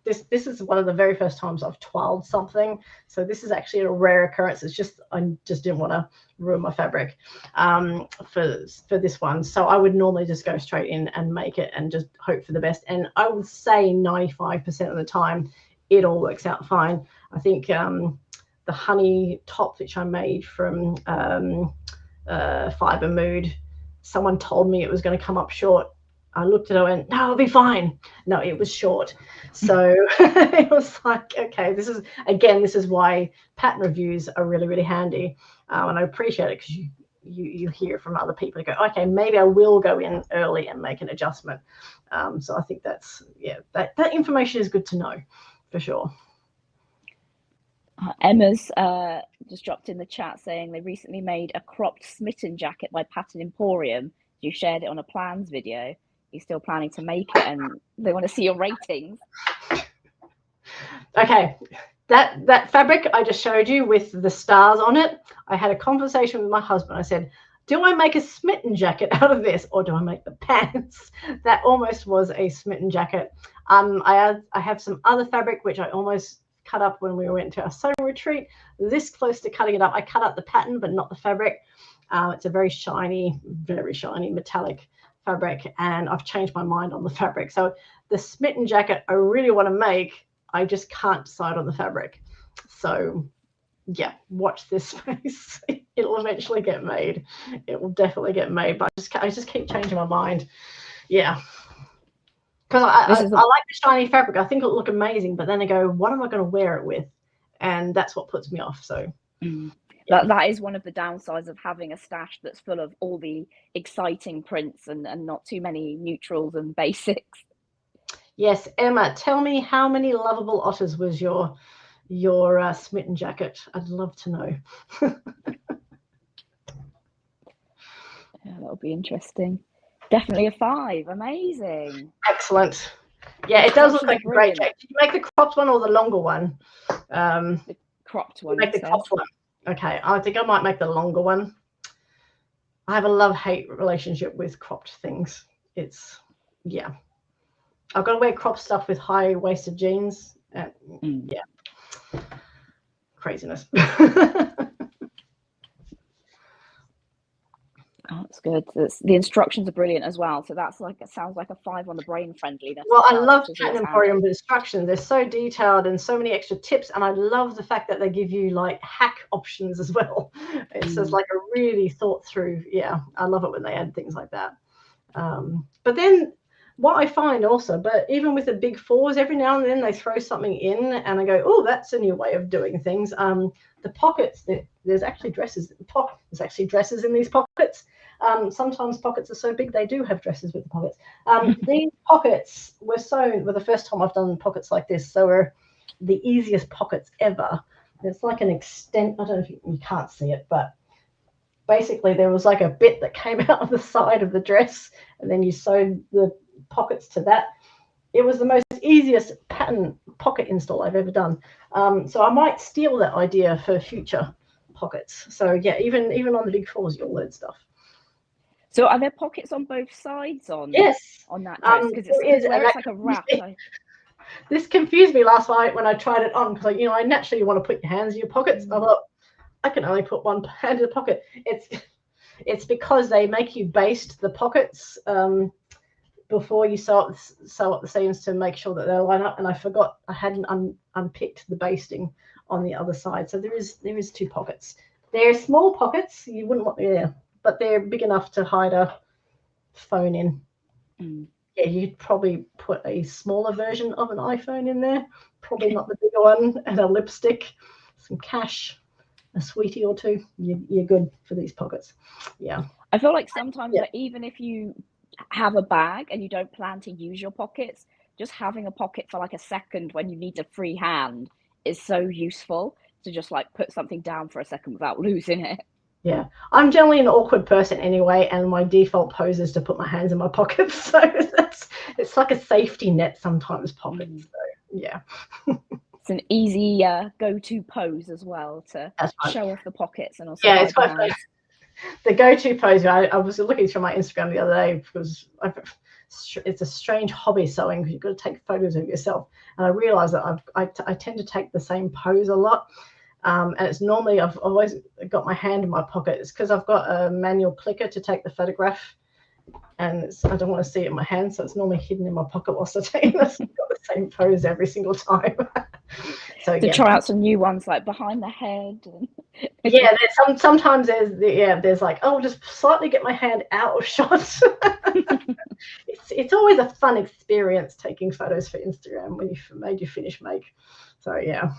This is one of the very first times I've twirled something, so this is actually a rare occurrence. It's just I just didn't want to ruin my fabric for this one, so I would normally just go straight in and make it and just hope for the best. And I would say 95% of the time it all works out fine. I think the honey top which I made from Fiber Mood, someone told me it was going to come up short. I looked at it and went, no, it'll be fine. No, it was short. So it was like, okay, this is why pattern reviews are really, really handy. And I appreciate it because you hear from other people who go, okay, maybe I will go in early and make an adjustment. So I think that information is good to know for sure. Emma's just dropped in the chat saying they recently made a cropped smitten jacket by Pattern Emporium. You shared it on a plans video. You're still planning to make it, and they want to see your ratings. Okay, that fabric I just showed you with the stars on it, I had a conversation with my husband. I said, do I make a smitten jacket out of this, or do I make the pants? That almost was a smitten jacket. I have some other fabric which I almost cut up when we went to our sewing retreat. This close to cutting it up. I cut up the pattern, but not the fabric. It's a very shiny metallic fabric, and I've changed my mind on the fabric. So the smitten jacket I really want to make, I just can't decide on the fabric. So yeah, watch this space. It'll eventually get made. It will definitely get made, but I just keep changing my mind. Yeah, because I like the shiny fabric. I think it'll look amazing, but then I go, what am I going to wear it with? And that's what puts me off. So that is one of the downsides of having a stash that's full of all the exciting prints and not too many neutrals and basics. Yes, Emma, tell me how many lovable otters was your smitten jacket? I'd love to know. Yeah, that'll be interesting. Definitely a 5. Amazing. Excellent. Yeah, it does look like a great jacket. Did you make the cropped one or the longer one? The cropped one. Make the cropped one. Okay, I think I might make the longer one. I have a love-hate relationship with cropped things. Yeah. I've got to wear cropped stuff with high-waisted jeans. Yeah. Craziness. Oh, that's good. The instructions are brilliant as well. So that's like, it sounds like a 5 on the brain friendliness. Well, I love Pattern Emporium instructions. They're so detailed and so many extra tips. And I love the fact that they give you like hack options as well. It's just like a really thought through. Yeah, I love it when they add things like that. But then what I find also, but even with the big 4s, every now and then they throw something in and I go, oh, that's a new way of doing things. The pockets, there's actually dresses. There's actually dresses in these pockets. Sometimes pockets are so big they do have dresses with the pockets. These pockets were sewn for the first time I've done pockets like this. So we're the easiest pockets ever. It's like an extent. I don't know if you can't see it, but basically there was like a bit that came out of the side of the dress, and then you sewed the pockets to that. It was the most easiest pattern pocket install I've ever done. So I might steal that idea for future pockets. So yeah, even on the big 4s, you'll learn stuff. So are there pockets on both sides on that dress? Because it's like a wrap. This confused me last night when I tried it on, because I naturally want to put your hands in your pockets. I thought I can only put one hand in the pocket. It's because they make you baste the pockets before you sew up the seams to make sure that they line up. And I forgot I hadn't unpicked the basting on the other side. So there is 2 pockets. They're small pockets. You wouldn't want, yeah, but they're big enough to hide a phone in. Yeah, you'd probably put a smaller version of an iPhone in there, probably not the bigger one, and a lipstick, some cash, a sweetie or 2. You're good for these pockets. Yeah. I feel like sometimes that even if you have a bag and you don't plan to use your pockets, just having a pocket for like a second when you need a free hand is so useful to just like put something down for a second without losing it. Yeah, I'm generally an awkward person anyway, and my default pose is to put my hands in my pockets. So it's like a safety net sometimes, pockets. So yeah. It's an easy go-to pose as well to show off the pockets and also it's quite funny. The go-to pose. I was looking through my Instagram the other day because it's a strange hobby, sewing, because you've got to take photos of yourself, and I realised that I tend to take the same pose a lot. And it's normally, I've always got my hand in my pocket. It's because I've got a manual clicker to take the photograph, and I don't want to see it in my hand, so it's normally hidden in my pocket whilst I'm taking this. I've got the same pose every single time. So to try out some new ones, like behind the head. And yeah, sometimes there's like, oh, just slightly get my hand out of shot. It's always a fun experience taking photos for Instagram when you've made your finished make. So yeah.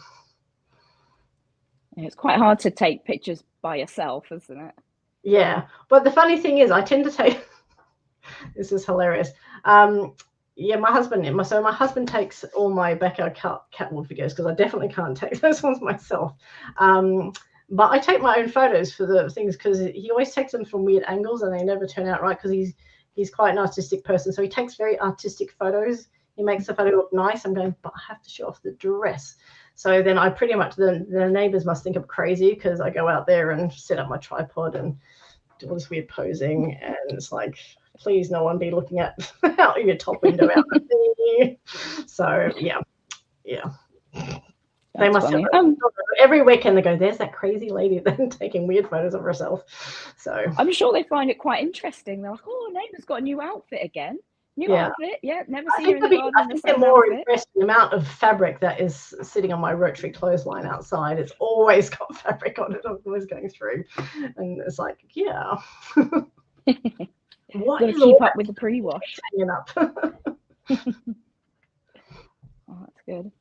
It's quite hard to take pictures by yourself, isn't it? Yeah, but the funny thing is, I tend to take. This is hilarious. Yeah, my husband takes all my backyard catwalk videos because I definitely can't take those ones myself. But I take my own photos for the things because he always takes them from weird angles and they never turn out right because he's quite an artistic person. So he takes very artistic photos. He makes the photo look nice. I'm going, but I have to show off the dress. So then I pretty much, the neighbors must think I'm crazy because I go out there and set up my tripod and do all this weird posing. And it's like, please, no one be looking out your top window out at me. So, yeah. They must have, every weekend they go, there's that crazy lady then taking weird photos of herself. So I'm sure they find it quite interesting. They're like, oh, neighbour's got a new outfit again. Outfit, never see her in the garden. I think they're more impressed with the amount of fabric that is sitting on my rotary clothesline outside. It's always got fabric on it. I'm always going through, and it's like, yeah. What got to keep up with the pre-wash. Up. Oh, that's good.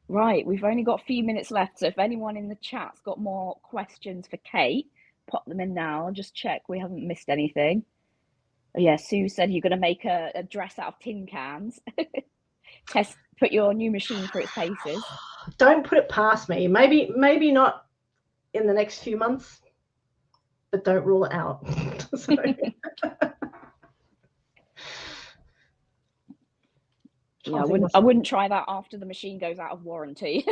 Right, we've only got a few minutes left, so if anyone in the chat's got more questions for Kate, pop them in now. Just check we haven't missed anything. Yeah, Sue said you're going to make a dress out of tin cans. Put your new machine through its paces. Don't put it past me. Maybe not in the next few months, but don't rule it out. Yeah, I wouldn't try that after the machine goes out of warranty.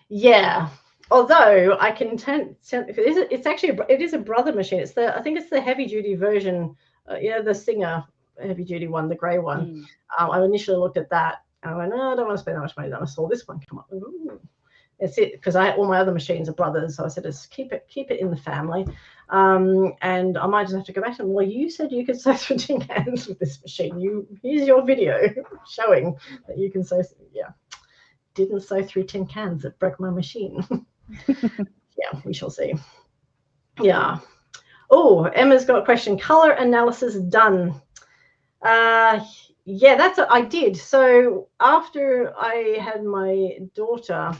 Yeah. Although I can it is a Brother machine. I think it's the heavy duty version. The Singer heavy duty one, the grey one. I initially looked at that and I went, no, I don't want to spend that much money. Then I saw this one come up. Ooh. That's it, because all my other machines are Brothers, so I said, just keep it in the family. And I might just have to go back to them. Well, you said you could sew through tin cans with this machine. Here's your video showing that you can sew. Yeah, didn't sew through tin cans. It broke my machine. Yeah, we shall see. Yeah. Oh, Emma's got a question. Color analysis done. Yeah, that's what I did. So after I had my daughter,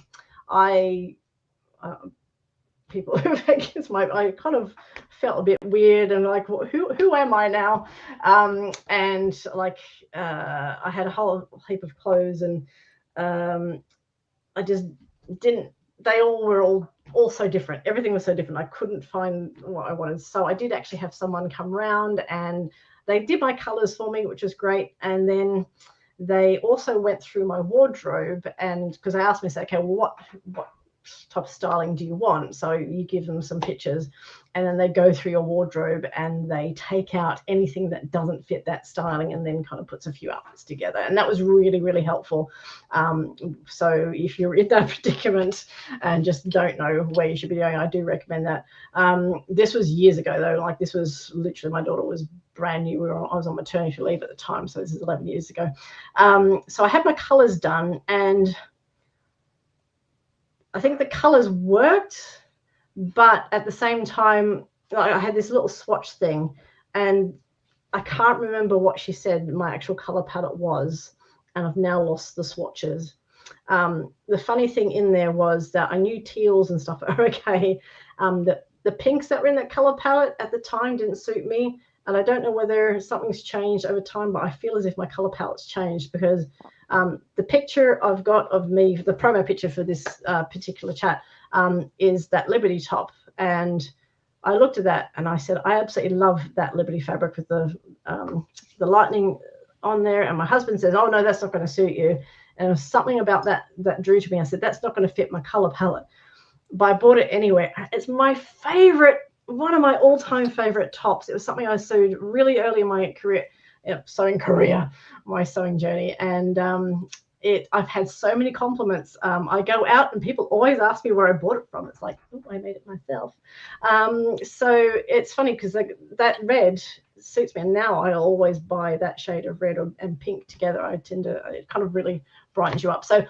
people I kind of felt a bit weird and like, who am I now? And like I had a whole heap of clothes and I just didn't. They all were all so different. Everything was so different. I couldn't find what I wanted. So I did actually have someone come round and they did my colors for me, which was great. And then they also went through my wardrobe, and because they asked me, say, okay, well, type of styling do you want? So you give them some pictures, and then they go through your wardrobe and they take out anything that doesn't fit that styling, and then kind of puts a few outfits together. And that was really, really helpful. So if you're in that predicament and just don't know where you should be going, I do recommend that. This was years ago though. Like, this was literally, my daughter was brand new. I was on maternity leave at the time, so this is 11 years ago. So I had my colors done, and I think the colors worked, but at the same time, I had this little swatch thing, and I can't remember what she said my actual color palette was, and I've now lost the swatches. The funny thing in there was that I knew teals and stuff are okay. The pinks that were in that color palette at the time didn't suit me, and I don't know whether something's changed over time, but I feel as if my color palette's changed, because the picture I've got of me, the promo picture for this particular chat, is that Liberty top. And I looked at that and I said, I absolutely love that Liberty fabric with the lightning on there. And my husband says, oh no, that's not going to suit you. And it was something about that that drew to me. I said, that's not going to fit my color palette. But I bought it anyway. It's my favorite, one of my all-time favorite tops. It was something I sewed really early in my career, my sewing journey. And I've had so many compliments. I go out and people always ask me where I bought it from. It's like, oh, I made it myself. So it's funny because that red suits me, and now I always buy that shade of red and pink together. I tend to, it kind of really brightens you up. So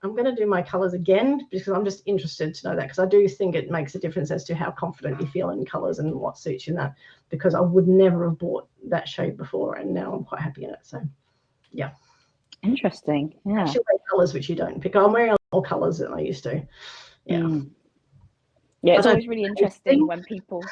I'm going to do my colors again, because I'm just interested to know that, because I do think it makes a difference as to how confident you feel in colors and what suits you in that, because I would never have bought that shade before, and now I'm quite happy in it. So yeah. Interesting. Yeah. Actually, wear colors which you don't pick. I'm wearing a lot more colors than I used to. Yeah. Yeah, it's always really interesting when people's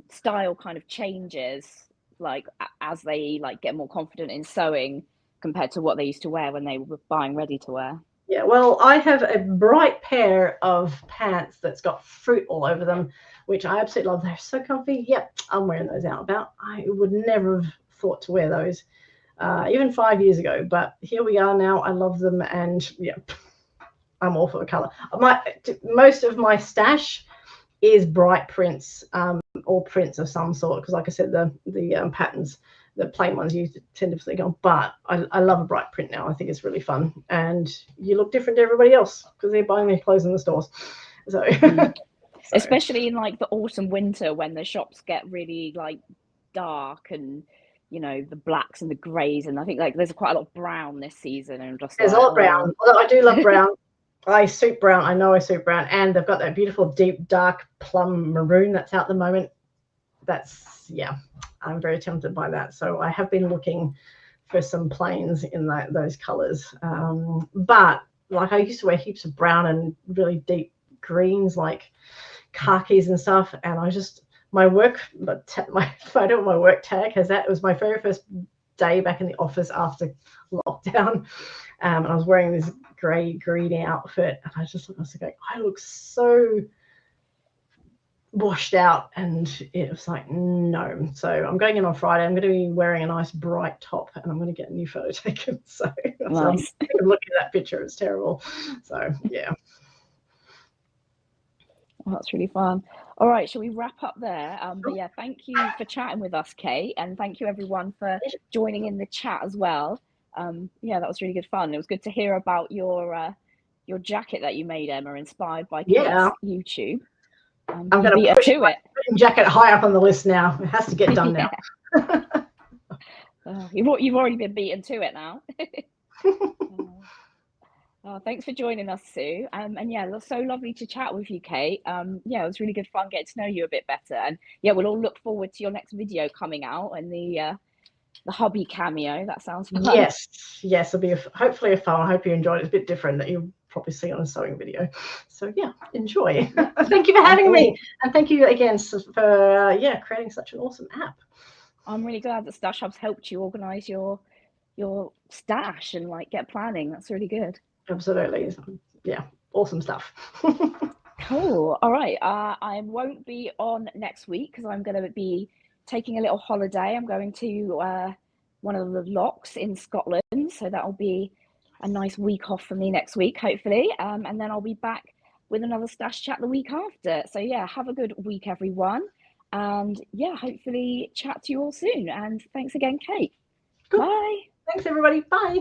style kind of changes, like as they like get more confident in sewing compared to what they used to wear when they were buying ready to wear. Yeah, well, I have a bright pair of pants that's got fruit all over them, which I absolutely love. They're so comfy. Yep, I'm wearing those out and about. I would never have thought to wear those even 5 years ago, but here we are now. I love them, and yeah, I'm all for the color. Most of my stash is bright prints, or prints of some sort, because like I said, the patterns, the plain ones, you tend to flick on, but I love a bright print now. I think it's really fun, and you look different to everybody else because they're buying their clothes in the stores. So especially in like the autumn winter, when the shops get really like dark, and you know, the blacks and the grays, and I think like there's quite a lot of brown this season, and just there's a lot of brown. Although I do love brown. I suit brown. I know I suit brown, and they've got that beautiful deep dark plum maroon that's out at the moment. That's, yeah, I'm very tempted by that. So I have been looking for some plains in those colors. But like, I used to wear heaps of brown and really deep greens, like khakis and stuff. And I just, my photo of my work tag has that. It was my very first day back in the office after lockdown. And I was wearing this grey greeny outfit, and I was like, I look so washed out, and it was like, no. So I'm going in on Friday. I'm going to be wearing a nice bright top, and I'm going to get a new photo taken. So, nice. I'm looking at that picture, it's terrible. So yeah. Well, that's really fun. All right, shall we wrap up there? But yeah, thank you for chatting with us, Kate, and thank you everyone for joining in the chat as well. Yeah, that was really good fun. It was good to hear about your jacket that you made, Emma, inspired by Kate's YouTube. I'm going to push my jacket high up on the list now. It has to get done now. You've already been beaten to it now. Thanks for joining us, Sue. And yeah, it was so lovely to chat with you, Kate. Yeah, it was really good fun getting to know you a bit better. And yeah, we'll all look forward to your next video coming out, and the hubby cameo. That sounds fun. Yes, it'll be hopefully a fun. I hope you enjoyed it. It's a bit different that you'll probably see on a sewing video. So yeah, enjoy. Thank you for having me, and thank you again for creating such an awesome app. I'm really glad that Stash Hub's helped you organize your stash and like get planning. That's really good. Absolutely. Yeah, awesome stuff. Cool. All right. I won't be on next week because I'm going to be taking a little holiday. I'm going to one of the locks in Scotland, so that'll be a nice week off for me next week, hopefully. And then I'll be back with another stash chat the week after. So yeah, have a good week, everyone. And yeah, hopefully chat to you all soon. And thanks again, Kate. Cool. Bye. Thanks, everybody. Bye.